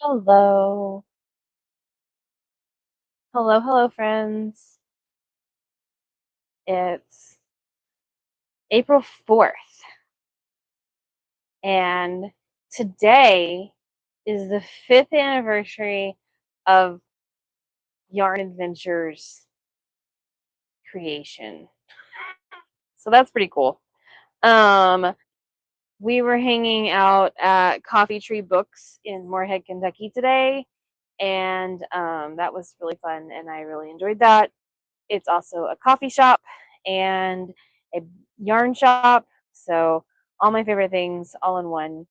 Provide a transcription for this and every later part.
Hello. Hello, hello, friends. It's April 4th, and today is the 5th anniversary of Yarn Adventures creation. So that's pretty cool. Um, we were hanging out at Coffee Tree Books in Morehead, Kentucky today, and that was really fun, and I really enjoyed that. It's also a coffee shop and a yarn shop. So all my favorite things all in one.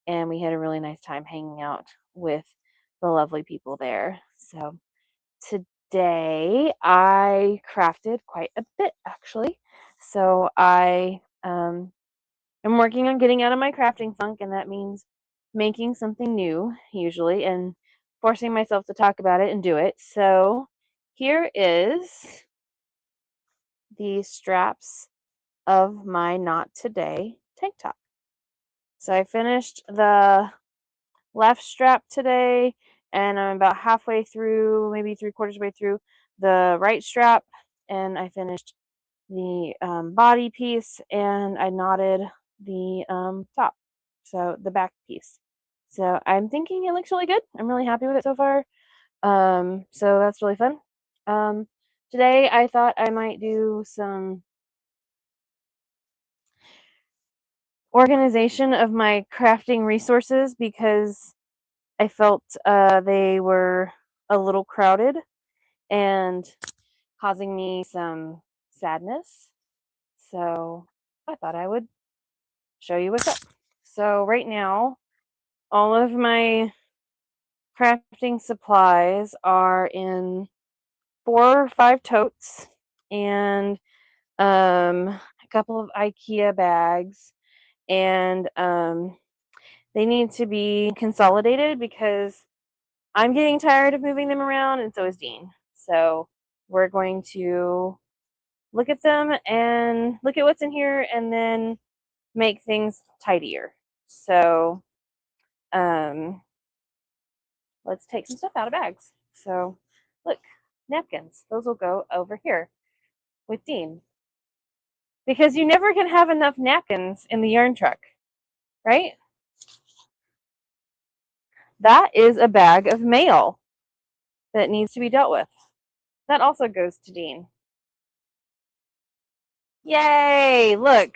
And we had a really nice time hanging out with the lovely people there. So today I crafted quite a bit actually. So I am working on getting out of my crafting funk, and that means making something new usually and forcing myself to talk about it and do it. So here is the straps of my Not Today tank top. So I finished the left strap today, and I'm about halfway through, maybe three-quarters way through the right strap, and I finished the body piece, and I knotted the top, so the back piece. So I'm thinking it looks really good. I'm really happy with it so far. So that's really fun. Um, Today I thought I might do some organization of my crafting resources because I felt they were a little crowded and causing me some sadness. So I thought I would show you what's up. So right now, all of my crafting supplies are in 4 or 5 totes and a couple of IKEA bags, and they need to be consolidated because I'm getting tired of moving them around, and so is Dean. So we're going to look at them and look at what's in here and then make things tidier. So um, let's take some stuff out of bags. So look, napkins. Those will go over here with Dean. Because you never can have enough napkins in the yarn truck, right? That is a bag of mail that needs to be dealt with. That also goes to Dean. Yay! Look,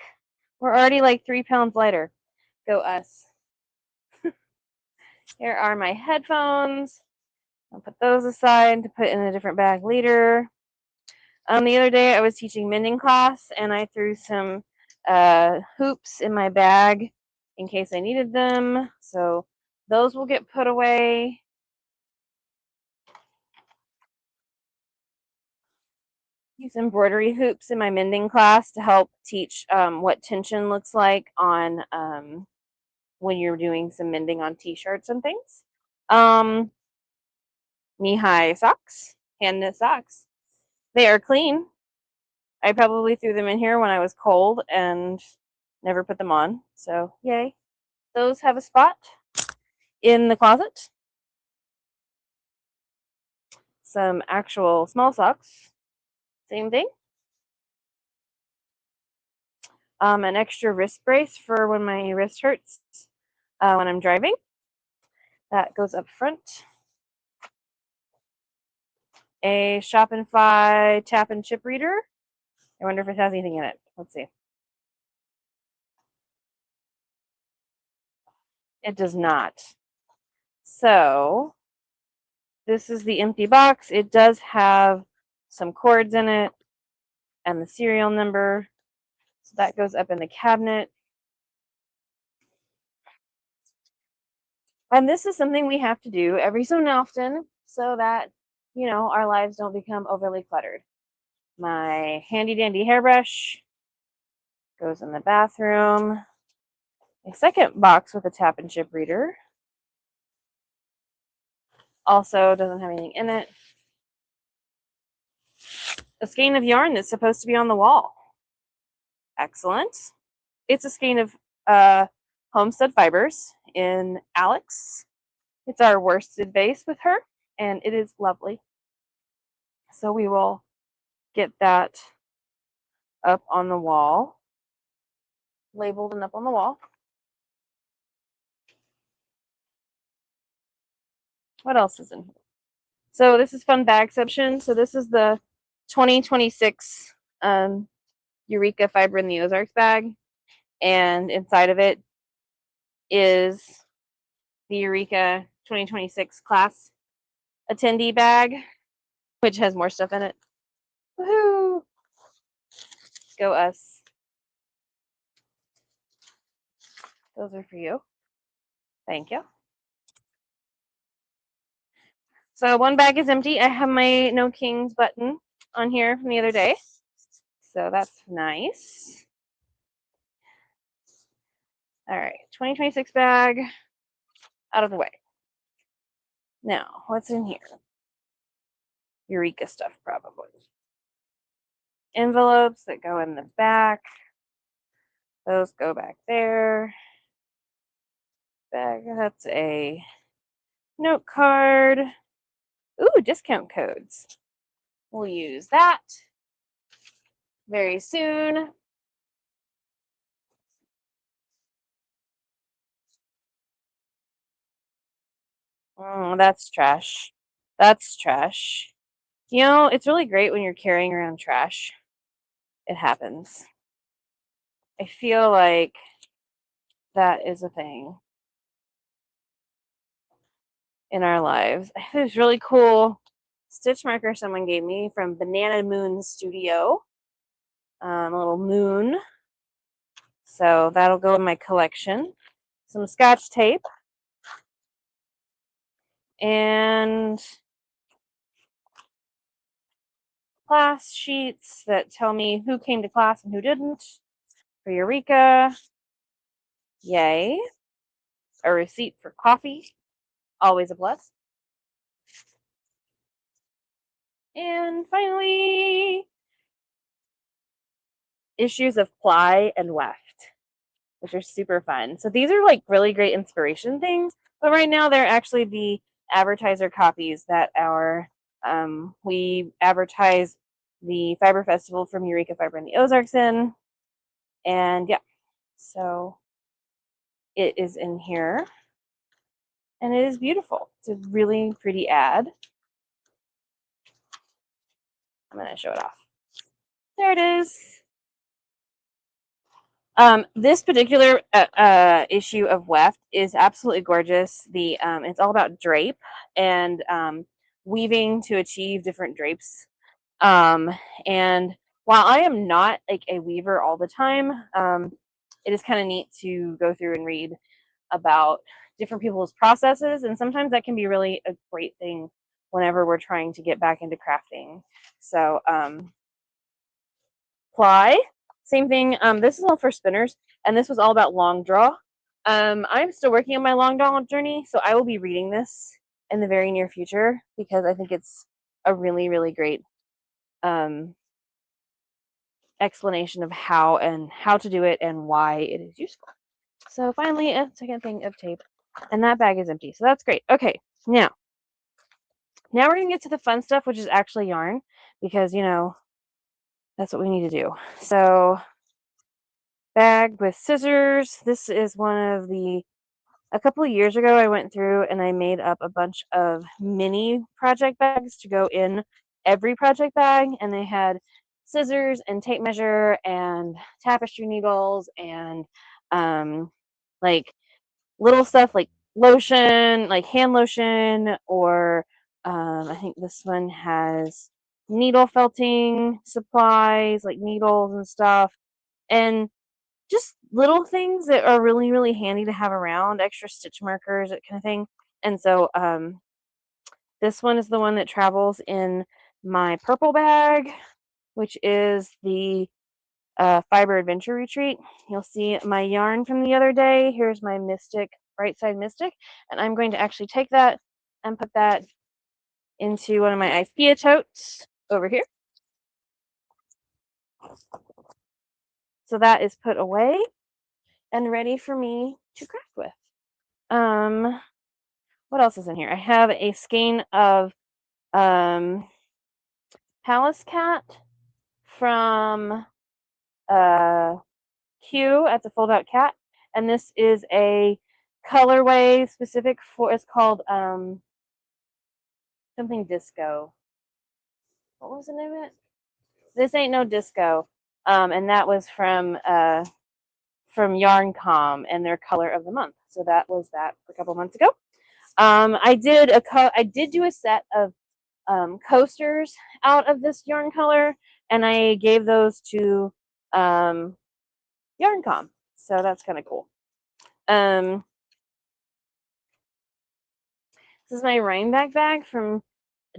we're already like 3 pounds lighter. Go us. Here are my headphones. I'll put those aside to put in a different bag later. The other day I was teaching mending class, and I threw some hoops in my bag in case I needed them. So those will get put away. Use embroidery hoops in my mending class to help teach what tension looks like on when you're doing some mending on t-shirts and things. Knee-high socks, hand knit socks. They are clean. I probably threw them in here when I was cold and never put them on. So yay. Those have a spot in the closet. Some actual small socks. Same thing. An extra wrist brace for when my wrist hurts when I'm driving. That goes up front. A Shopify tap and chip reader. I wonder if it has anything in it. Let's see. It does not. So this is the empty box. It does have some cords in it and the serial number. So that goes up in the cabinet. And this is something we have to do every so often so that, you know, our lives don't become overly cluttered. My handy dandy hairbrush goes in the bathroom. A second box with a tap and chip reader. Also doesn't have anything in it. A skein of yarn that's supposed to be on the wall. Excellent. It's a skein of homestead fibers in Alex. It's our worsted base with her, and it is lovely. So we will get that up on the wall, labeled and up on the wall. What else is in here? So this is fun bag section. So this is the 2026 Eureka Fiber in the Ozarks bag, and inside of it is the Eureka 2026 class attendee bag, which has more stuff in it. Woohoo! Go us. Those are for you. Thank you. So one bag is empty. I have my No Kings button on here from the other day. So that's nice. All right, 2026 bag out of the way. Now, what's in here? Eureka stuff, probably. Envelopes that go in the back. Those go back there. Bag, that's a note card. Ooh, discount codes. We'll use that very soon. That's trash. That's trash. You know, it's really great when you're carrying around trash. It happens. I feel like that is a thing in our lives. There's really cool stitch marker someone gave me from Banana Moon Studio. A little moon. So that'll go in my collection. Some Scotch tape. And class sheets that tell me who came to class and who didn't. For Eureka. Yay. A receipt for coffee. Always a plus. And finally, issues of Ply and Weft, which are super fun. So these are like really great inspiration things, but right now they're actually the advertiser copies that we advertise the Fiber Festival from Eureka Fiber in the Ozarks in. And yeah, so it is in here. And it is beautiful. It's a really pretty ad. I'm going to show it off. There it is. This particular issue of Weft is absolutely gorgeous. It's all about drape and weaving to achieve different drapes. And while I am not like a weaver all the time, it is kind of neat to go through and read about different people's processes, and sometimes that can be really a great thing whenever we're trying to get back into crafting. So Ply, same thing. This is all for spinners, and this was all about long draw. I'm still working on my long draw journey, so I will be reading this in the very near future because I think it's a really, really great explanation of how to do it and why it is useful. So finally, a second thing of tape, and that bag is empty, so that's great. Okay, now we're gonna get to the fun stuff, which is actually yarn, because that's what we need to do. So bag with scissors. This is one of a couple of years ago I went through and I made up a bunch of mini project bags to go in every project bag, and they had scissors and tape measure and tapestry needles and like little stuff like lotion, like hand lotion, or I think this one has needle felting supplies, like needles and stuff, and just little things that are really, really handy to have around, extra stitch markers, that kind of thing. And so this one is the one that travels in my purple bag, which is the Fiber Adventure Retreat. You'll see my yarn from the other day. Here's my Mystic, Bright Side Mystic, and I'm going to actually take that and put that into one of my IFIA totes over here. So that is put away and ready for me to craft with. what else is in here? I have a skein of um, Palace Cat from uh, Q at the Fold Out Cat, and this is a colorway specific for. It's called something disco. What was the name of it? This ain't no disco. And that was from Yarncom and their color of the month. So that was that a couple months ago. I did do a set of coasters out of this yarn color, and I gave those to Yarncom. So that's kind of cool. This is my Rhinebeck bag from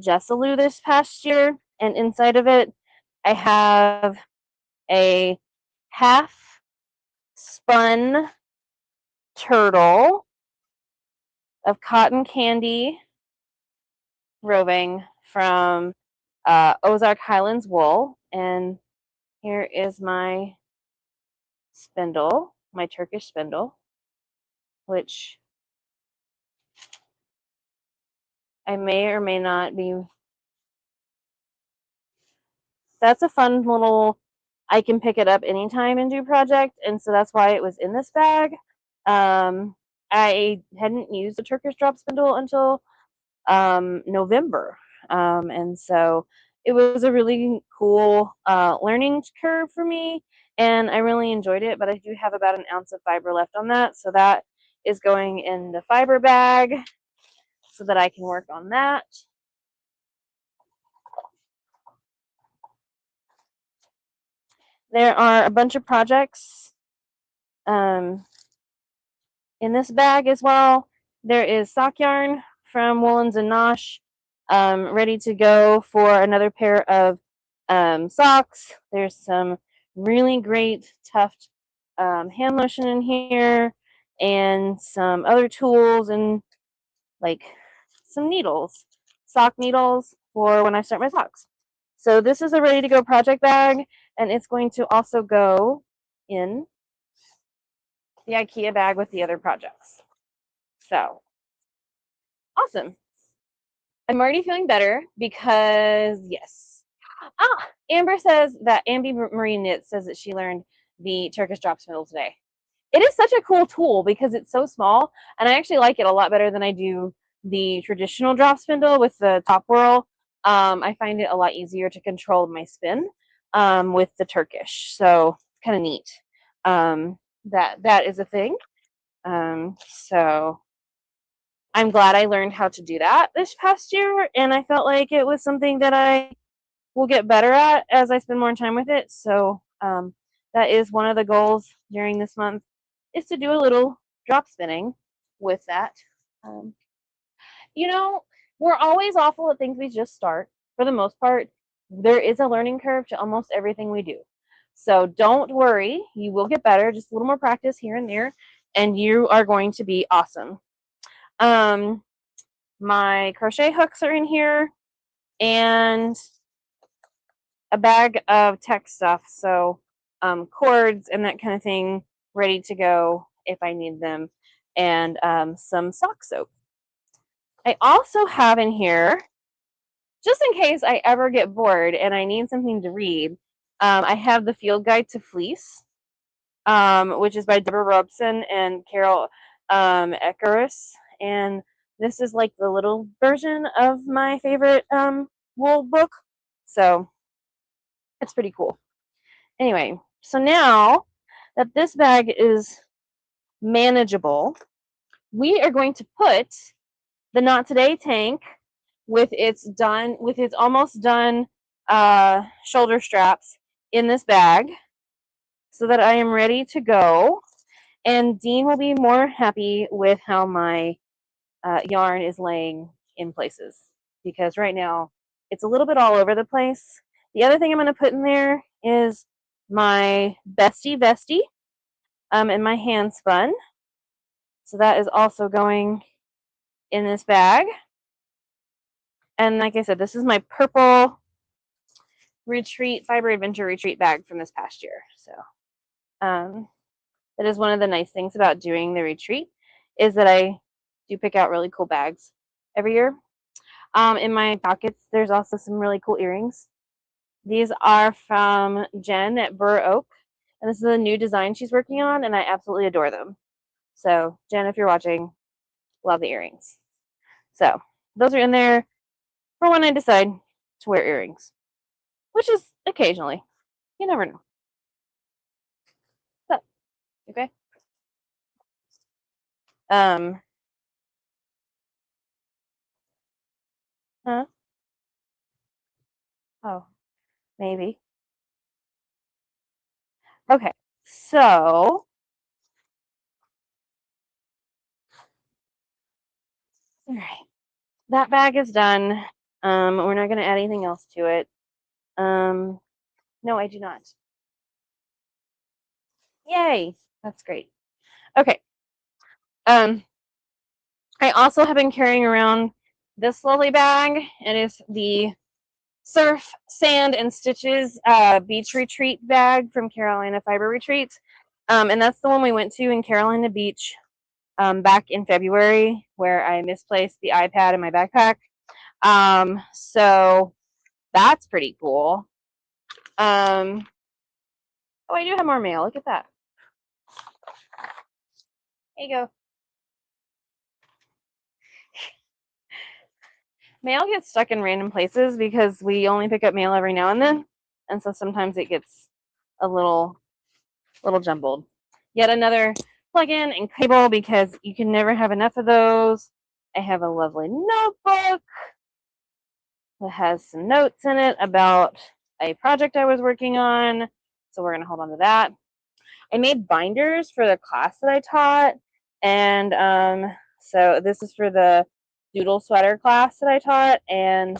Jessalou this past year, and inside of it, I have a half spun turtle of cotton candy roving from Ozark Highlands wool, and here is my spindle, my Turkish spindle, which I may or may not be. That's a fun little, I can pick it up anytime and do project, and so that's why it was in this bag. I hadn't used a Turkish drop spindle until November, and so it was a really cool learning curve for me, and I really enjoyed it. But I do have about an ounce of fiber left on that, so that is going in the fiber bag so that I can work on that. There are a bunch of projects in this bag as well. There is sock yarn from Woolens and Nosh, ready to go for another pair of socks. There's some really great Tuft hand lotion in here, and some other tools, and like some needles, sock needles for when I start my socks. So this is a ready to go project bag, and it's going to also go in the IKEA bag with the other projects. So awesome. I'm already feeling better because, yes. Amber says that Ambi Marie Knit says that she learned the Turkish drop spindle today. It is such a cool tool because it's so small, and I actually like it a lot better than I do the traditional drop spindle with the top whirl. I find it a lot easier to control my spin with the Turkish, so kind of neat. That is a thing. So I'm glad I learned how to do that this past year, and I felt like it was something that I will get better at as I spend more time with it. So that is one of the goals during this month, is to do a little drop spinning with that. Um, you know, we're always awful at things we just start. For the most part, there is a learning curve to almost everything we do. So don't worry, you will get better. Just a little more practice here and there, and you are going to be awesome. My crochet hooks are in here, and a bag of tech stuff, so cords and that kind of thing ready to go if I need them, and some sock soap. I also have in here, just in case I ever get bored and I need something to read, I have the Field Guide to Fleece, which is by Deborah Robson and Carol Ekeris, and this is like the little version of my favorite wool book, so it's pretty cool. Anyway, so now that this bag is manageable, we are going to put the Not Today tank with its almost done shoulder straps in this bag so that I am ready to go. And Dean will be more happy with how my yarn is laying in places, because right now it's a little bit all over the place. The other thing I'm going to put in there is my Bestie Vestie and my hand spun. So that is also going in this bag. And like I said, this is my purple retreat, fiber adventure retreat bag from this past year. So that is one of the nice things about doing the retreat, is that I do pick out really cool bags every year. In my pockets, there's also some really cool earrings. These are from Jen at Burr Oak, and this is a new design she's working on, and I absolutely adore them. So, Jen, if you're watching, love the earrings. So, those are in there for when I decide to wear earrings, which is occasionally. You never know. So, okay. Um, huh? Oh, maybe. Okay. So, all right. That bag is done. We're not going to add anything else to it. No, I do not. Yay. That's great. Okay. Um, I also have been carrying around this lovely bag. It is the Surf, Sand, and Stitches Beach Retreat bag from Carolina Fiber Retreats. And that's the one we went to in Carolina Beach back in February, where I misplaced the iPad in my backpack. So that's pretty cool. Oh, I do have more mail. Look at that. There you go. Mail gets stuck in random places because we only pick up mail every now and then, and so sometimes it gets a little jumbled. Yet another plug-in and cable because you can never have enough of those. I have a lovely notebook that has some notes in it about a project I was working on, so we're going to hold on to that. I made binders for the class that I taught, and so this is for the doodle sweater class that I taught, and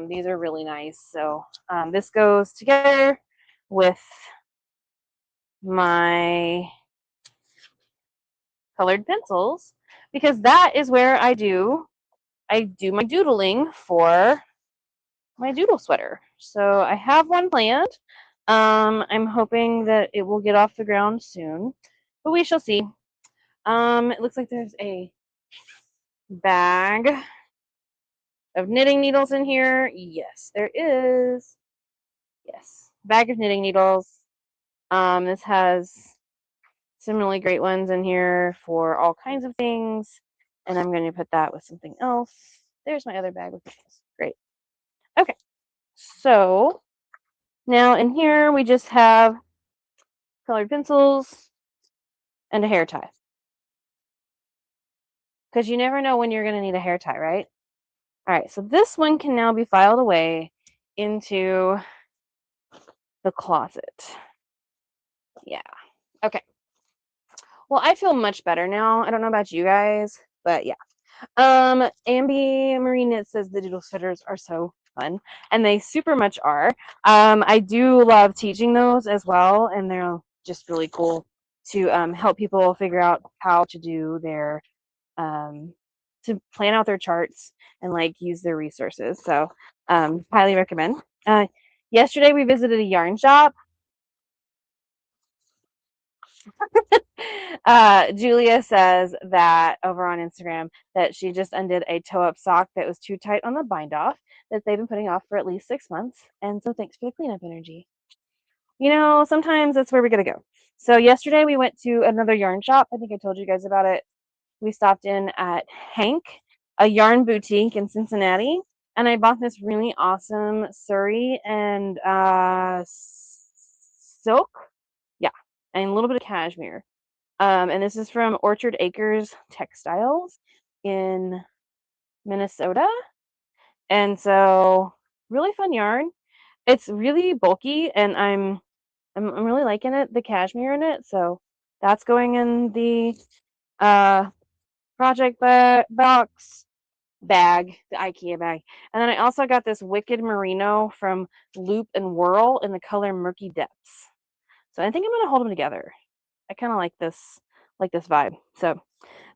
these are really nice. So this goes together with my colored pencils because that is where I do my doodling for my doodle sweater. So I have one planned. I'm hoping that it will get off the ground soon, but we shall see. It looks like there's a bag of knitting needles in here. Yes, there is. Yes, bag of knitting needles. This has some really great ones in here for all kinds of things, and I'm going to put that with something else. There's my other bag with needles. Great. Okay, so now in here we just have colored pencils and a hair tie. Because you never know when you're going to need a hair tie, right? All right, so this one can now be filed away into the closet. Yeah. Okay. Well, I feel much better now. I don't know about you guys, but yeah. Ambi Marine Knit says the doodle sweaters are so fun, and they super much are. I do love teaching those as well, and they're just really cool to help people figure out how to do their to plan out their charts and like use their resources. So highly recommend. Yesterday we visited a yarn shop. Julia says that over on Instagram that she just undid a toe-up sock that was too tight on the bind off that they've been putting off for at least 6 months. And so thanks for the cleanup energy. You know, sometimes that's where we gotta go. So yesterday we went to another yarn shop. I think I told you guys about it. We stopped in at Hank, a yarn boutique in Cincinnati, and I bought this really awesome Surrey and silk. Yeah, and a little bit of cashmere. And this is from Orchard Acres Textiles in Minnesota. And so really fun yarn. It's really bulky and I'm really liking it, the cashmere in it. So that's going in the project box bag, the IKEA bag. And then I also got this Wicked Merino from Loop and Whirl in the color Murky Depths. So I think I'm gonna hold them together. I kind of like this vibe. So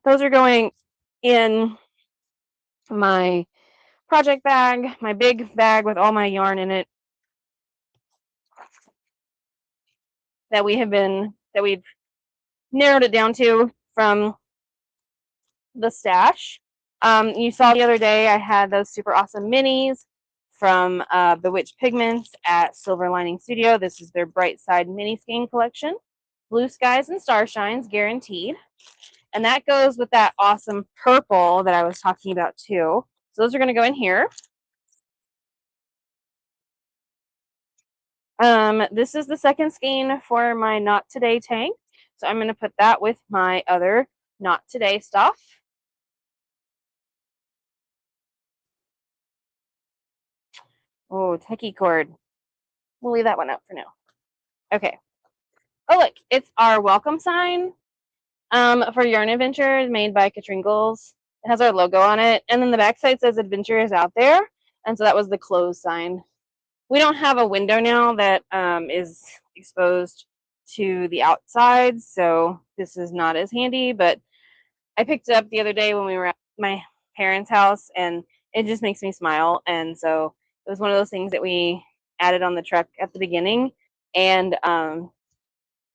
those are going in my project bag, my big bag with all my yarn in it that we've narrowed it down to from the stash. You saw the other day I had those super awesome minis from Bewitched Pigments at Silver Lining Studio. This is their Bright Side mini skein collection. Blue skies and starshines guaranteed. And that goes with that awesome purple that I was talking about too. So those are going to go in here. This is the second skein for my Not Today tank. So I'm going to put that with my other Not Today stuff. Oh, techie cord. We'll leave that one out for now. Okay. Oh, look, it's our welcome sign for Yarn Adventures made by Katringles. It has our logo on it. And then the backside says Adventure is out there. And so that was the close sign. We don't have a window now that is exposed to the outside. So this is not as handy. But I picked it up the other day when we were at my parents' house. And it just makes me smile. And so it was one of those things that we added on the truck at the beginning. And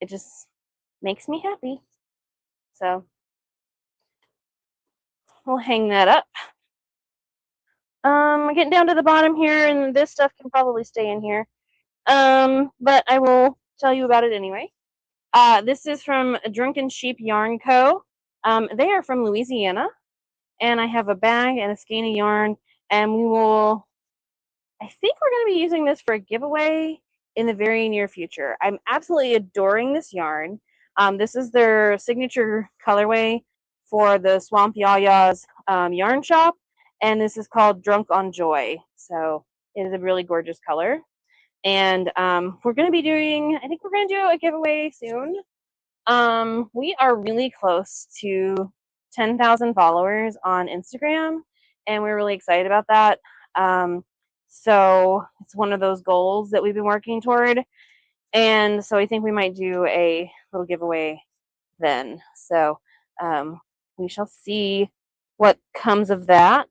it just makes me happy. So we'll hang that up. Getting down to the bottom here, and this stuff can probably stay in here. But I will tell you about it anyway. This is from Drunken Sheep Yarn Co. They are from Louisiana, and I have a bag and a skein of yarn, and I think we're going to be using this for a giveaway in the very near future. I'm absolutely adoring this yarn. This is their signature colorway for the Swamp Yaya's yarn shop, and this is called Drunk on Joy. So it is a really gorgeous color. And we're going to be doing, I think we're going to do a giveaway soon. We are really close to 10,000 followers on Instagram, and we're really excited about that. So it's one of those goals that we've been working toward. And so I think we might do a little giveaway then. So we shall see what comes of that.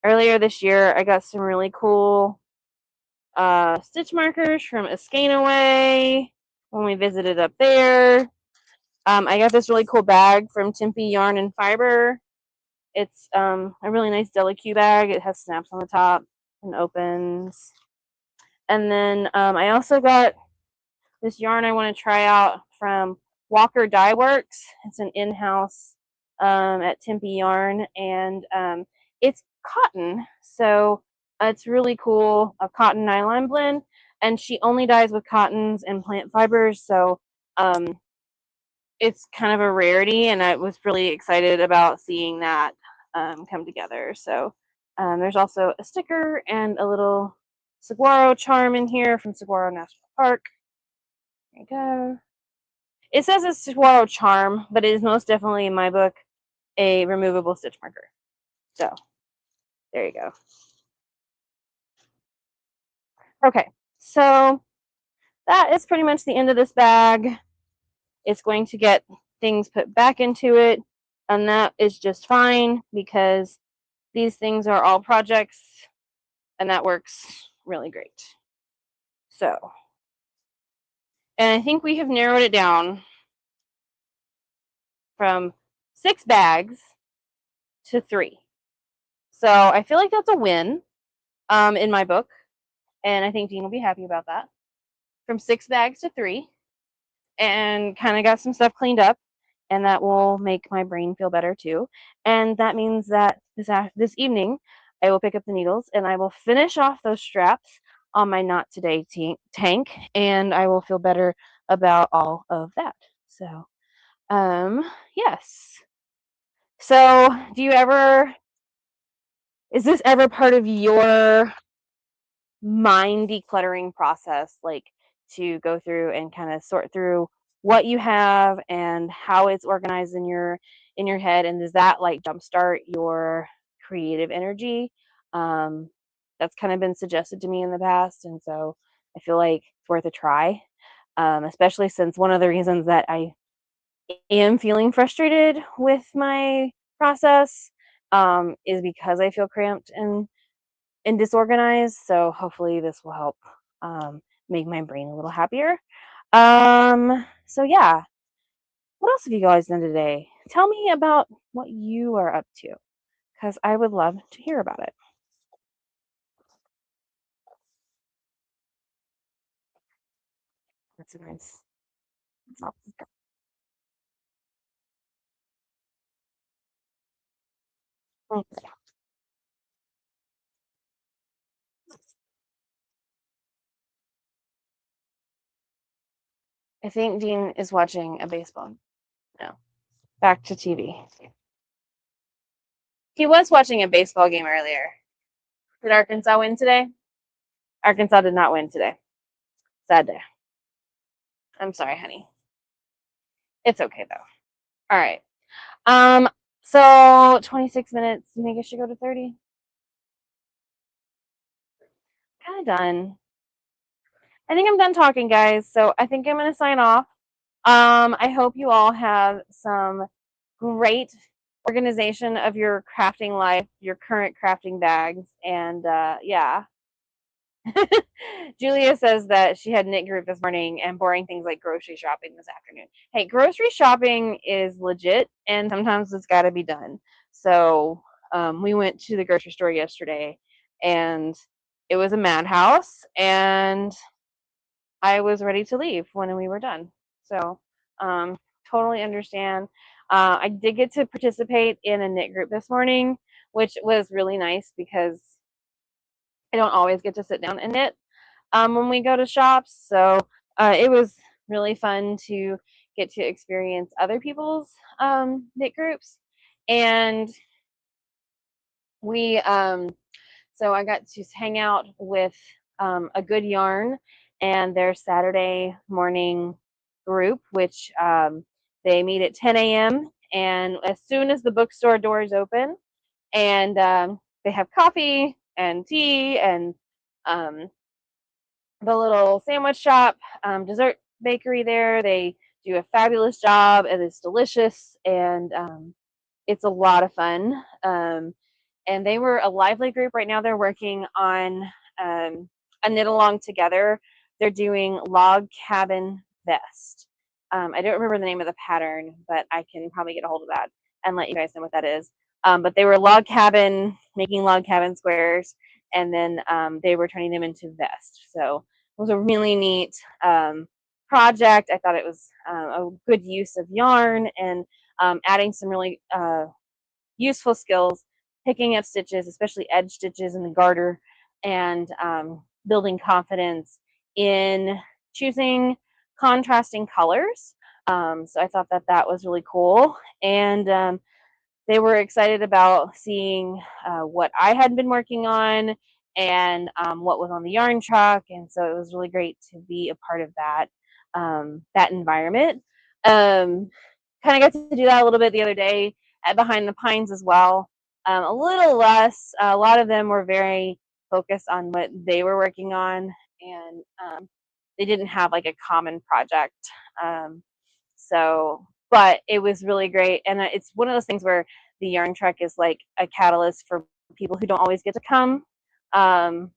Earlier this year, I got some really cool stitch markers from Escanaway when we visited up there. I got this really cool bag from Timpy Yarn and Fiber. It's a really nice Delicu bag. It has snaps on the top and opens. And then I also got this yarn I want to try out from Walker Dye Works. It's an in-house at Timpy Yarn, and it's cotton. So it's really cool, a cotton nylon blend. And she only dyes with cottons and plant fibers, so it's kind of a rarity, and I was really excited about seeing that come together. So there's also a sticker and a little saguaro charm in here from Saguaro National Park. There you go. It says it's saguaro charm, but it is most definitely, in my book, a removable stitch marker. So there you go. Okay, so that is pretty much the end of this bag. It's going to get things put back into it, and that is just fine because these things are all projects, and that works really great. So, and I think we have narrowed it down from 6 bags to 3. So I feel like that's a win in my book, and I think Dean will be happy about that. From 6 bags to 3, and kind of got some stuff cleaned up, and that will make my brain feel better too. And that means that this evening I will pick up the needles and I will finish off those straps on my Not Today tank, and I will feel better about all of that. So yes. So is this ever part of your mind decluttering process, like to go through and kind of sort through what you have and how it's organized in your head, and does that like jumpstart your creative energy? That's kind of been suggested to me in the past, and so I feel like it's worth a try, especially since one of the reasons that I am feeling frustrated with my process is because I feel cramped and disorganized. So hopefully this will help make my brain a little happier. So yeah, what else have you guys done today? tell me about what you are up to, because I would love to hear about it. That's nice. That's awesome. Mm. I think Dean is watching a baseball. No, back to TV. He was watching a baseball game earlier. Did Arkansas win today? Arkansas did not win today. Sad day. I'm sorry, honey. It's okay though. All right. Um. So 26 minutes. You think I should go to 30? Kind of done. I think I'm done talking, guys. So I think I'm gonna sign off. I hope you all have some great organization of your crafting life, your current crafting bags, and yeah. Julia says that she had knit group this morning and boring things like grocery shopping this afternoon. Hey, grocery shopping is legit, and sometimes it's got to be done. So we went to the grocery store yesterday, and it was a madhouse, and I was ready to leave when we were done. So um, totally understand. I did get to participate in a knit group this morning, which was really nice because I don't always get to sit down and knit when we go to shops. So it was really fun to get to experience other people's knit groups. And we, so I got to hang out with a good yarn and their Saturday morning group, which they meet at 10 a.m. And as soon as the bookstore doors open, and they have coffee and tea and um, the little sandwich shop, dessert bakery there. They do a fabulous job, and it's delicious, and it's a lot of fun. And they were a lively group. Right now, they're working on a knit along together. They're doing log cabin vest. I don't remember the name of the pattern, but I can probably get a hold of that and let you guys know what that is. But they were log cabin, making log cabin squares, and then they were turning them into vest. So it was a really neat project. I thought it was a good use of yarn and adding some really useful skills, picking up stitches, especially edge stitches in the garter, and building confidence in choosing contrasting colors. So I thought that that was really cool. And they were excited about seeing what I had been working on and what was on the yarn truck. And so it was really great to be a part of that that environment. Kind of got to do that a little bit the other day at Behind the Pines as well. A little less. A lot of them were very focused on what they were working on, and they didn't have like a common project. Um, so, but it was really great, and it's one of those things where the yarn truck is like a catalyst for people who don't always get to come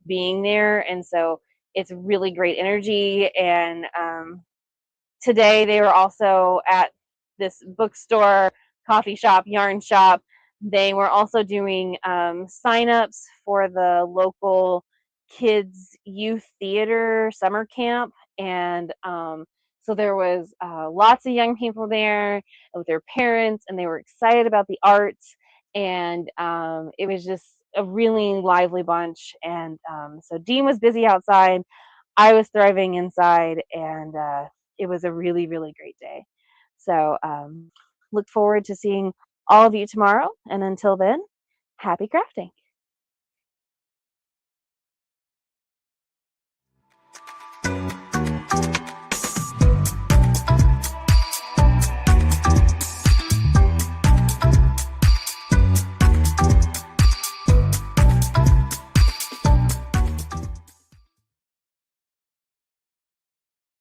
being there, and so it's really great energy. And today they were also at this bookstore, coffee shop, yarn shop. They were also doing sign-ups for the local kids youth theater summer camp, and so there was lots of young people there with their parents, and they were excited about the arts, and it was just a really lively bunch. And so Dean was busy outside, I was thriving inside, and it was a really, really great day. So look forward to seeing all of you tomorrow. And until then, happy crafting.